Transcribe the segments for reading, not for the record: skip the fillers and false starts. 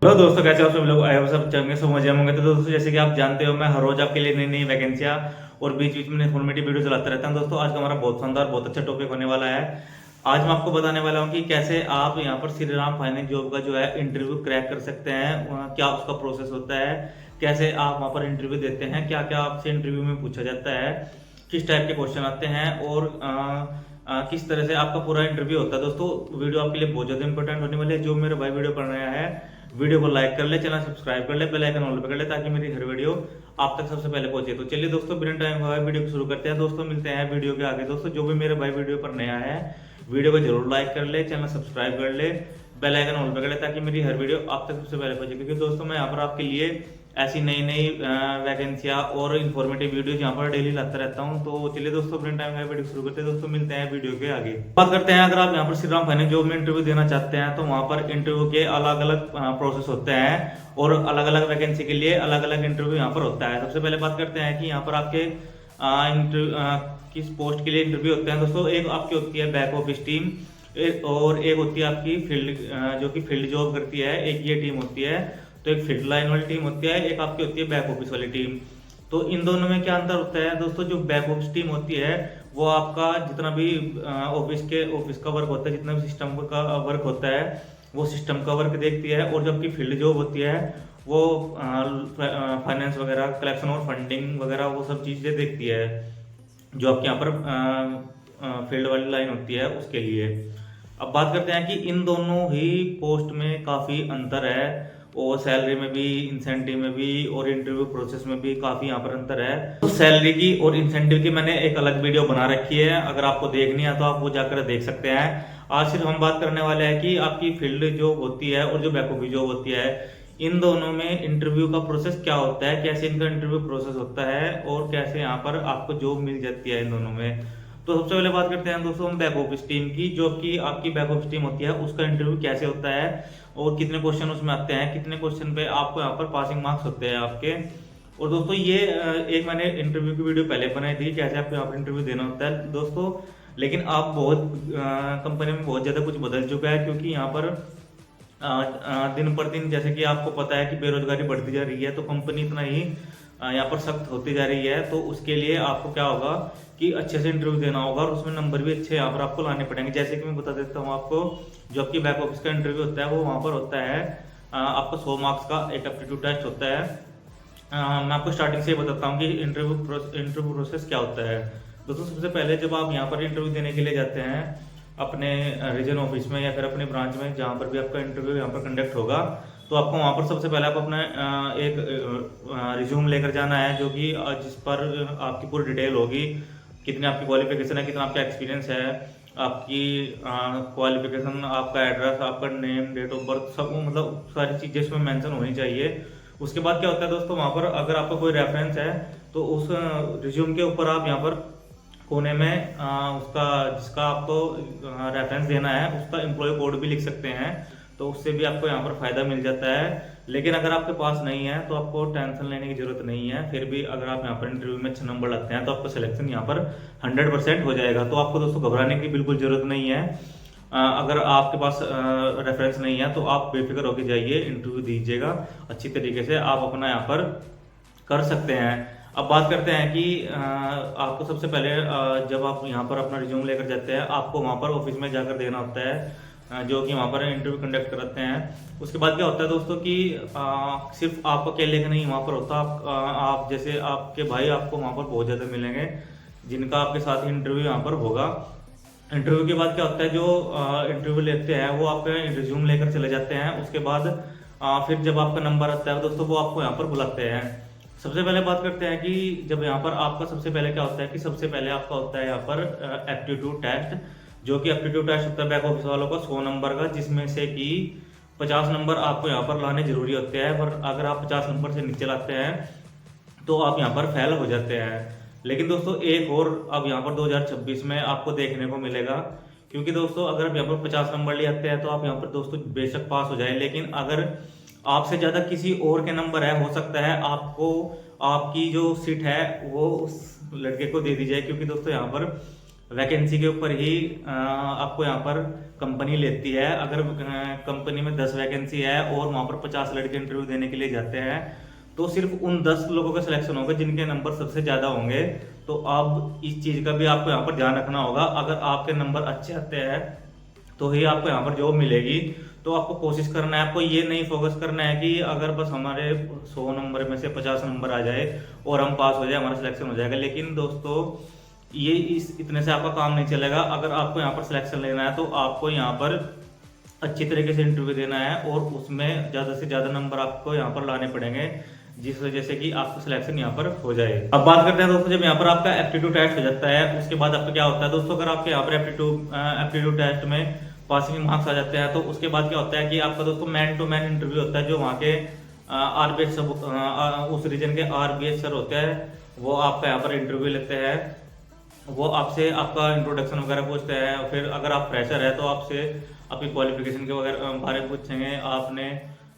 Hello दोस्तों, कैसे हो आप सब लोग? आए हो सब चंगे सब मजे में होंगे। तो दोस्तों, जैसे कि आप जानते हो, मैं हर रोज आपके लिए नई नई वैकेंसियां और बीच बीच में इन्फॉर्मेटिव वीडियो चलाता रहता हूं। दोस्तों, आज का हमारा बहुत शानदार बहुत अच्छा टॉपिक होने वाला है। आज मैं आपको बताने वाला हूं कि कैसे आप यहां पर श्री राम फाइनेंस जॉब का जो है इंटरव्यू क्रैक कर सकते हैं। क्या उसका प्रोसेस होता है, कैसे आप वहां पर इंटरव्यू देते हैं, क्या क्या आपसे इंटरव्यू में पूछा जाता है, किस टाइप के क्वेश्चन आते हैं और किस तरह से आपका पूरा इंटरव्यू होता है। दोस्तों, वीडियो आपके लिए बहुत ज़्यादा इंपॉर्टेंट होने वाली है। जो मेरे भाई वीडियो पढ़ रहा है, वीडियो को लाइक कर ले, चैनल सब्सक्राइब कर ले, बेल आइकन ऑल पे कर ले, ताकि मेरी हर वीडियो आप तक सबसे पहले पहुंचे। तो चलिए दोस्तों, बिना टाइम गवाए वीडियो को शुरू करते हैं। दोस्तों, मिलते हैं वीडियो के आगे। दोस्तों, जो भी मेरे भाई वीडियो पर नया है, वीडियो को जरूर लाइक कर ले, चैनल सब्सक्राइब कर ले, बेल आइकन ऑल पे कर ले, ताकि मेरी हर वीडियो आप तक सबसे पहले पहुंचे। क्योंकि दोस्तों, मैं यहाँ पर आपके लिए ऐसी नई नई वैकेंसियां और इन्फॉर्मेटिव वीडियो यहाँ पर डेली लाता रहता हूँ। तो चलिए दोस्तों, अपने टाइम में वीडियो शुरू करते हैं। दोस्तों, मिलते हैं वीडियो के आगे। बात करते हैं, अगर आप यहाँ पर श्री राम फाइनेंस जॉब में इंटरव्यू देना चाहते हैं तो वहाँ पर इंटरव्यू के अलग अलग प्रोसेस होते हैं और अलग अलग वैकेंसी के लिए अलग अलग इंटरव्यू यहाँ पर होता है। सबसे पहले बात करते हैं कि यहाँ पर आपके किस पोस्ट के लिए इंटरव्यू होते हैं। दोस्तों, एक आपकी होती है बैक ऑफिस टीम और एक होती है आपकी फील्ड जो कि फील्ड जॉब करती है। एक ये टीम होती है, तो एक फील्ड लाइन वाली टीम होती है, एक आपकी होती है बैक ऑफिस वाली टीम। तो इन दोनों में क्या अंतर होता है दोस्तों? जो बैक ऑफिस टीम होती है वो आपका जितना भी ऑफिस का वर्क होता है, जितना भी सिस्टम का वर्क होता है, वो सिस्टम का वर्क देखती है। और जबकि फील्ड जॉब होती है वो फाइनेंस वगैरह, कलेक्शन और फंडिंग वगैरह वो सब चीज़ें देखती है, जो आपके यहाँ पर फील्ड वाली लाइन होती है उसके लिए। अब बात करते हैं कि इन दोनों ही पोस्ट में काफ़ी अंतर है और सैलरी में भी, इंसेंटिव में भी और इंटरव्यू प्रोसेस में भी काफ़ी यहाँ पर अंतर है। तो सैलरी की और इंसेंटिव की मैंने एक अलग वीडियो बना रखी है, अगर आपको देखनी है तो आप वो जाकर देख सकते हैं। आज सिर्फ हम बात करने वाले हैं कि आपकी फील्ड जॉब होती है और जो बैक ऑफिस जॉब होती है, इन दोनों में इंटरव्यू का प्रोसेस क्या होता है, कैसे इनका इंटरव्यू प्रोसेस होता है और कैसे यहाँ पर आपको जॉब मिल जाती है इन दोनों में। तो सबसे पहले बात करते हैं दोस्तों हम बैक ऑफिस टीम की। जो कि आपकी बैक ऑफिस टीम होती है उसका इंटरव्यू कैसे होता है और कितने क्वेश्चन उसमें आते हैं, कितने क्वेश्चन पे आपको यहाँ पर पासिंग मार्क्स होते हैं आपके। और दोस्तों, ये एक मैंने इंटरव्यू की वीडियो पहले बनाई थी, कैसे आपको यहाँ पर इंटरव्यू देना होता है दोस्तों। लेकिन आप बहुत कंपनी में बहुत ज़्यादा कुछ बदल चुका है, क्योंकि यहाँ पर दिन पर दिन, जैसे कि आपको पता है कि बेरोजगारी बढ़ती जा रही है, तो कंपनी इतना ही यहाँ पर सख्त होती जा रही है। तो उसके लिए आपको क्या होगा कि अच्छे से इंटरव्यू देना होगा और उसमें नंबर भी अच्छे यहाँ पर आपको लाने पड़ेंगे। जैसे कि मैं बता देता हूँ आपको, जो आपकी बैक ऑफिस का इंटरव्यू होता है वो वहाँ पर होता है आपका 100 मार्क्स का एक एप्टीट्यूड टेस्ट होता है। मैं आपको स्टार्टिंग से बताता हूँ कि इंटरव्यू प्रोसेस क्या होता है। दोस्तों, सबसे पहले जब आप यहाँ पर इंटरव्यू देने के लिए जाते हैं अपने रीजन ऑफिस में या फिर अपने ब्रांच में, जहाँ पर भी आपका इंटरव्यू यहाँ पर कंडक्ट होगा, तो आपको वहाँ पर सबसे पहले आप अपना एक रिज्यूम लेकर जाना है, जो कि जिस पर आपकी पूरी डिटेल होगी, कितनी आपकी क्वालिफिकेशन है, कितना आपका एक्सपीरियंस है, आपकी क्वालिफिकेशन, आपका एड्रेस, आपका नेम, डेट ऑफ बर्थ, सब मतलब सारी चीज़ें इसमें मेंशन होनी चाहिए। उसके बाद क्या होता है दोस्तों, वहाँ पर अगर आपका कोई रेफरेंस है तो उस रिज्यूम के ऊपर आप यहाँ पर कोने में उसका, जिसका आपको रेफरेंस देना है, उसका एम्प्लॉय कोड भी लिख सकते हैं, तो उससे भी आपको यहाँ पर फ़ायदा मिल जाता है। लेकिन अगर आपके पास नहीं है तो आपको टेंशन लेने की ज़रूरत नहीं है। फिर भी अगर आप यहाँ पर इंटरव्यू में 6 नंबर लाते हैं तो आपका सिलेक्शन यहाँ पर 100% हो जाएगा। तो आपको दोस्तों घबराने की बिल्कुल ज़रूरत नहीं है। अगर आपके पास रेफरेंस नहीं है तो आप बेफिक्र होकर जाइए, इंटरव्यू दीजिएगा अच्छी तरीके से, आप अपना यहाँ पर कर सकते हैं। अब बात करते हैं कि आपको सबसे पहले जब आप यहाँ पर अपना रिज्यूम लेकर जाते हैं, आपको वहाँ पर ऑफिस में जाकर देना होता है, जो कि वहाँ पर इंटरव्यू कंडक्ट कराते हैं। उसके बाद क्या होता है दोस्तों कि सिर्फ आप अकेले का नहीं वहाँ पर होता, आप जैसे आपके भाई आपको वहाँ पर बहुत ज़्यादा मिलेंगे, जिनका आपके साथ इंटरव्यू यहाँ पर होगा। इंटरव्यू के बाद क्या होता है, जो इंटरव्यू लेते हैं वो आपका रिज्यूम लेकर चले जाते हैं। उसके बाद फिर जब आपका नंबर आता है दोस्तों, वो आपको यहाँ पर बुलाते हैं। सबसे पहले बात करते हैं कि जब यहाँ पर आपका सबसे पहले क्या होता है कि सबसे पहले आपका होता है यहाँ पर एप्टीट्यूड टेस्ट, जो कि एप्टीट्यूड टेस्ट होता है बैक ऑफिस वालों का 100 नंबर का, जिसमें से कि 50 नंबर आपको यहाँ पर लाने जरूरी होते हैं। पर अगर आप 50 नंबर से नीचे लाते हैं तो आप यहाँ पर फेल हो जाते हैं। लेकिन दोस्तों, एक और अब यहाँ पर 2026 में आपको देखने को मिलेगा, क्योंकि दोस्तों अगर आप यहाँ पर 50 नंबर ले आते हैं तो आप यहाँ पर दोस्तों बेशक पास हो जाए, लेकिन अगर आपसे ज़्यादा किसी और के नंबर है, हो सकता है आपको आपकी जो सीट है वो उस लड़के को दे दी जाए। क्योंकि दोस्तों यहाँ पर वैकेंसी के ऊपर ही आपको यहाँ पर कंपनी लेती है। अगर कंपनी में 10 वैकेंसी है और वहाँ पर 50 लड़के इंटरव्यू देने के लिए जाते हैं, तो सिर्फ उन 10 लोगों का सिलेक्शन होगा जिनके नंबर सबसे ज़्यादा होंगे। तो अब इस चीज़ का भी आपको यहाँ पर ध्यान रखना होगा। अगर आपके नंबर अच्छे आते हैं तो ही आपको यहाँ पर जॉब मिलेगी। तो आपको कोशिश करना है, आपको ये नहीं फोकस करना है कि अगर बस हमारे 100 नंबर में से 50 नंबर आ जाए और हम पास हो जाए, हमारा सिलेक्शन हो जाएगा। लेकिन दोस्तों ये इतने से आपका काम नहीं चलेगा। अगर आपको यहाँ पर सिलेक्शन लेना है तो आपको यहाँ पर अच्छी तरीके से इंटरव्यू देना है और उसमें ज़्यादा से ज़्यादा नंबर आपको यहाँ पर लाने पड़ेंगे, जिस वजह से कि आपको सिलेक्शन यहाँ पर हो जाए। अब बात करते हैं दोस्तों, जब यहाँ पर आपका एप्टीट्यूड टेस्ट हो जाता है उसके बाद आपका क्या होता है दोस्तों। अगर आपके यहाँ पर एप्टीट्यूड टेस्ट में पासिंग मार्क्स आ जाते हैं तो उसके बाद क्या होता है कि आपका दोस्तों मैन टू मैन इंटरव्यू होता है। जो वहाँ के आरबीएस उस रीजन के आरबीएस सर होते हैं, वो आपका यहाँ पर इंटरव्यू लेते हैं। वो आपसे आपका इंट्रोडक्शन वगैरह पूछते हैं। फिर अगर आप फ्रेशर है तो आपसे आपकी क्वालिफिकेशन के वगैरह बारे में पूछेंगे।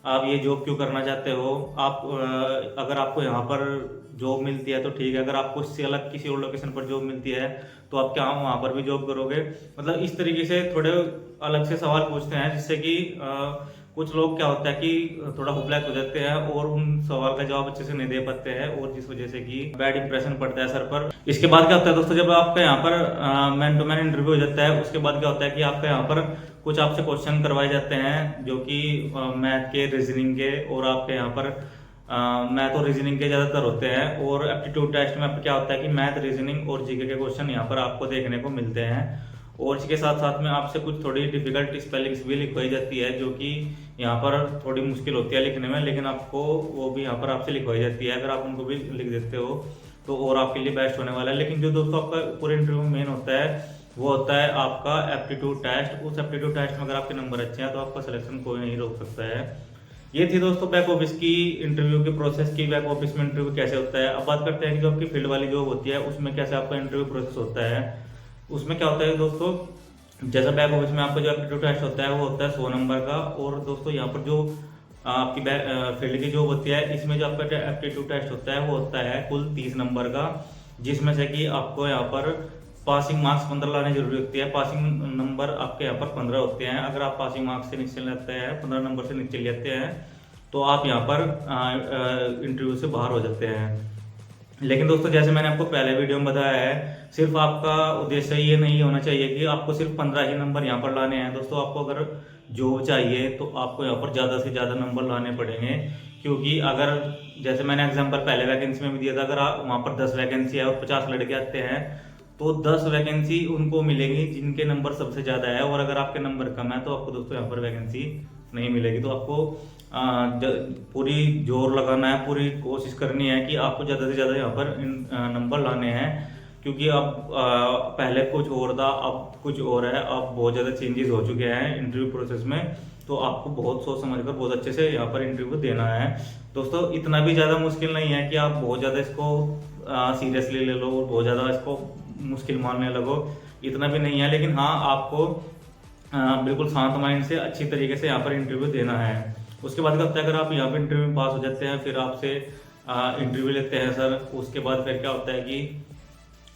आप ये जॉब क्यों करना चाहते हो, अगर आपको यहाँ पर जॉब मिलती है तो ठीक है, अगर आपको इससे अलग किसी और लोकेशन पर जॉब मिलती है तो आप क्या वहाँ पर भी जॉब करोगे। मतलब इस तरीके से थोड़े अलग से सवाल पूछते हैं, जिससे कि कुछ लोग क्या होता है कि थोड़ा होपलेस हो जाते हैं और उन सवाल का जवाब अच्छे से नहीं दे पाते हैं, और जिस वजह से कि बैड इंप्रेशन पड़ता है सर पर। इसके बाद क्या होता है दोस्तों, जब आपका यहाँ पर मैन टू मैन इंटरव्यू हो जाता है उसके बाद क्या होता है कि आपका यहाँ पर कुछ आपसे क्वेश्चन करवाए जाते हैं, जो कि मैथ के, रीजनिंग के, और आपके यहाँ पर मैथ और रीजनिंग के ज़्यादातर होते हैं। और एप्टीट्यूड टेस्ट में आपका क्या होता है कि मैथ, रीजनिंग और जीके के क्वेश्चन यहाँ पर आपको देखने को मिलते हैं। और इसके साथ साथ में आपसे कुछ थोड़ी डिफिकल्ट स्पेलिंग्स भी लिखवाई जाती है, जो कि यहाँ पर थोड़ी मुश्किल होती है लिखने में, लेकिन आपको वो भी यहाँ पर आपसे लिखवाई जाती है। अगर आप उनको भी लिख देते हो तो और आपके लिए बेस्ट होने वाला है। लेकिन जो दोस्तों आपका पूरे इंटरव्यू में मेन होता है वो होता है आपका एप्टीट्यूड टेस्ट। उस एप्टीट्यूड टेस्ट में अगर आपके नंबर अच्छे हैं तो आपका सिलेक्शन कोई नहीं रोक सकता है। ये थी दोस्तों बैक ऑफिस की इंटरव्यू के प्रोसेस की, बैक ऑफिस में इंटरव्यू कैसे होता है। अब बात करते हैं कि जो आपकी फील्ड वाली जॉब होती है उसमें कैसे आपका इंटरव्यू प्रोसेस होता है। उसमें क्या होता है दोस्तों, जैसा बैक ऑफिस में आपका जो एप्टीट्यूड टेस्ट होता है वो होता है 100 नंबर का। और दोस्तों यहाँ पर जो आपकी फील्ड की जॉब होती है इसमें जो आपका एप्टीट्यूड टेस्ट होता है वो होता है कुल 30 नंबर का, जिसमें से कि आपको यहाँ पर पासिंग मार्क्स 15 लाने जरूरी होती है। पासिंग नंबर आपके यहाँ पर 15 होते हैं। अगर आप पासिंग मार्क्स से नीचे लेते हैं, 15 नंबर से नीचे लेते हैं, तो आप यहाँ पर इंटरव्यू से बाहर हो जाते हैं। लेकिन दोस्तों जैसे मैंने आपको पहले वीडियो में बताया है, सिर्फ आपका उद्देश्य ये नहीं होना चाहिए कि आपको सिर्फ 15 ही नंबर यहाँ पर लाने हैं। दोस्तों आपको अगर जॉब चाहिए तो आपको यहाँ पर ज़्यादा से ज़्यादा नंबर लाने पड़ेंगे, क्योंकि अगर जैसे मैंने एग्जांपल पहले वैकेंसी में भी दिया था, अगर आप वहाँ पर 10 वैकेंसी है और 50 लड़के आते हैं तो 10 वैकेंसी उनको मिलेगी जिनके नंबर सबसे ज़्यादा है। और अगर आपके नंबर कम है तो आपको दोस्तों यहाँ पर वैकेंसी नहीं मिलेगी। तो आपको पूरी जोर लगाना है, पूरी कोशिश करनी है कि आपको ज़्यादा से ज़्यादा यहाँ पर नंबर लाने हैं, क्योंकि अब पहले कुछ और था, अब कुछ और है। अब बहुत ज़्यादा चेंजेस हो चुके हैं इंटरव्यू प्रोसेस में, तो आपको बहुत सोच समझ कर बहुत अच्छे से यहाँ पर इंटरव्यू देना है। दोस्तों इतना भी ज़्यादा मुश्किल नहीं है कि आप बहुत ज़्यादा इसको सीरियसली ले लो और बहुत ज़्यादा इसको मुश्किल मानने लगो, इतना भी नहीं है। लेकिन हाँ, आपको बिल्कुल शांत माइंड से अच्छी तरीके से यहाँ पर इंटरव्यू देना है। उसके बाद क्या होता है, अगर आप यहाँ पर इंटरव्यू में पास हो जाते हैं, फिर आपसे इंटरव्यू लेते हैं सर। उसके बाद फिर क्या होता है कि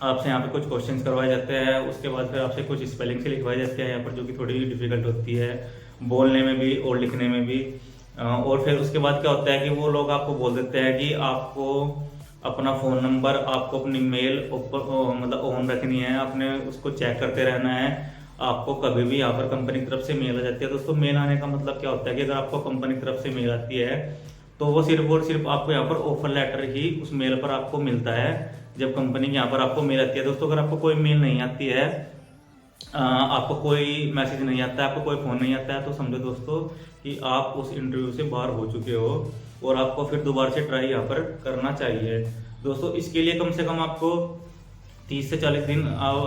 आपसे यहाँ पे कुछ क्वेश्चंस करवाए जाते हैं। उसके बाद फिर आपसे कुछ स्पेलिंग से लिखवाए जाते हैं यहाँ पर, जो कि थोड़ी डिफिकल्ट होती है बोलने में भी और लिखने में भी। और फिर उसके बाद क्या होता है कि वो लोग आपको बोल देते हैं कि आपको अपना फ़ोन नंबर, आपको अपनी मेल मतलब ऑन रखनी है, आपने उसको चेक करते रहना है। आपको कभी भी यहाँ पर कंपनी की तरफ से मेल आ जाती है। दोस्तों मेल आने का मतलब क्या होता है कि अगर आपको कंपनी की तरफ से मेल आती है तो वो सिर्फ और सिर्फ आपको यहाँ पर ऑफर लेटर ही उस मेल पर आपको मिलता है, जब कंपनी की यहाँ पर आपको मेल आती है। दोस्तों अगर आपको कोई मेल नहीं आती है, आपको कोई मैसेज नहीं आता है, आपको कोई फ़ोन नहीं आता है, तो समझो दोस्तों कि आप उस इंटरव्यू से बाहर हो चुके हो और आपको फिर दोबारा से ट्राई यहाँ पर करना चाहिए। दोस्तों इसके लिए कम से कम आपको 30 से 40 दिन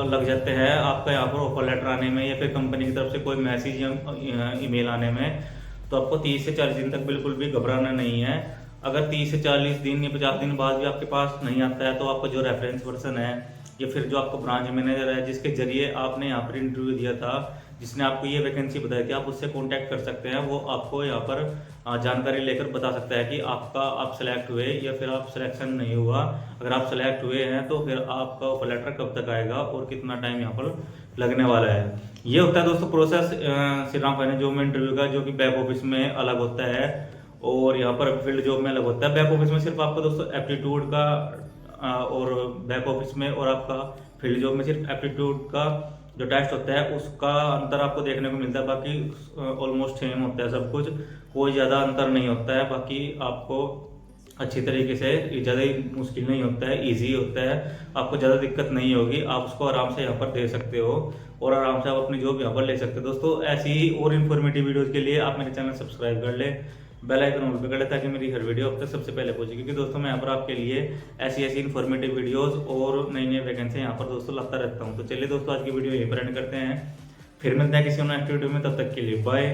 लग जाते हैं आपका यहाँ पर ऑफर लेटर आने में, या फिर कंपनी की तरफ से कोई मैसेज या ईमेल आने में। तो आपको 30 से 40 दिन तक बिल्कुल भी घबराना नहीं है। अगर 30 से 40 दिन या 50 दिन बाद भी आपके पास नहीं आता है, तो आपका जो रेफरेंस पर्सन है या फिर जो आपको ब्रांच मैनेजर है जिसके जरिए आपने यहाँ पर इंटरव्यू दिया था, जिसने आपको ये वैकेंसी बताई थी, आप उससे कांटेक्ट कर सकते हैं। वो आपको यहाँ पर जानकारी लेकर बता सकता है कि आप सेलेक्ट हुए या फिर आप सिलेक्शन नहीं हुआ। अगर आप सेलेक्ट हुए हैं तो फिर आपका ऑफर लेटर कब तक आएगा और कितना टाइम यहाँ पर लगने वाला है। ये होता है दोस्तों process Shri Ram finance job में इंटरव्यू का, जो कि बैक ऑफिस में अलग होता है और यहाँ पर फील्ड जॉब में अलग होता है। बैक ऑफिस में सिर्फ आपको दोस्तों एप्टीट्यूड का और बैक ऑफिस में और आपका फील्ड जॉब में सिर्फ एप्टीट्यूड का जो टेस्ट होता है उसका अंतर आपको देखने को मिलता है। बाकी ऑलमोस्ट सेम होता है सब कुछ, कोई ज़्यादा अंतर नहीं होता है। बाकी आपको अच्छी तरीके से ज़्यादा मुश्किल नहीं होता है, इजी होता है, आपको ज़्यादा दिक्कत नहीं होगी। आप उसको आराम से यहाँ पर दे सकते हो और आराम से आप अपनी जॉब यहाँ पर ले सकते हो। दोस्तों ऐसी ही और इन्फॉर्मेटिव वीडियोज़ के लिए आप मेरे चैनल सब्सक्राइब कर ले, बेल आइकन ऑन पे कर ले, ताकि मेरी हर वीडियो अब तक सबसे पहले पहुंचे। क्योंकि दोस्तों मैं यहाँ पर आपके लिए ऐसी इन्फॉर्मेटिव वीडियोस और नई नई वैकेंसी यहाँ पर दोस्तों लाता रहता हूँ। तो चलिए दोस्तों आज की वीडियो यहीं पर एंड करते हैं, फिर मिलते हैं किसी और एक्टिविटी में, तब तक के लिए बाय।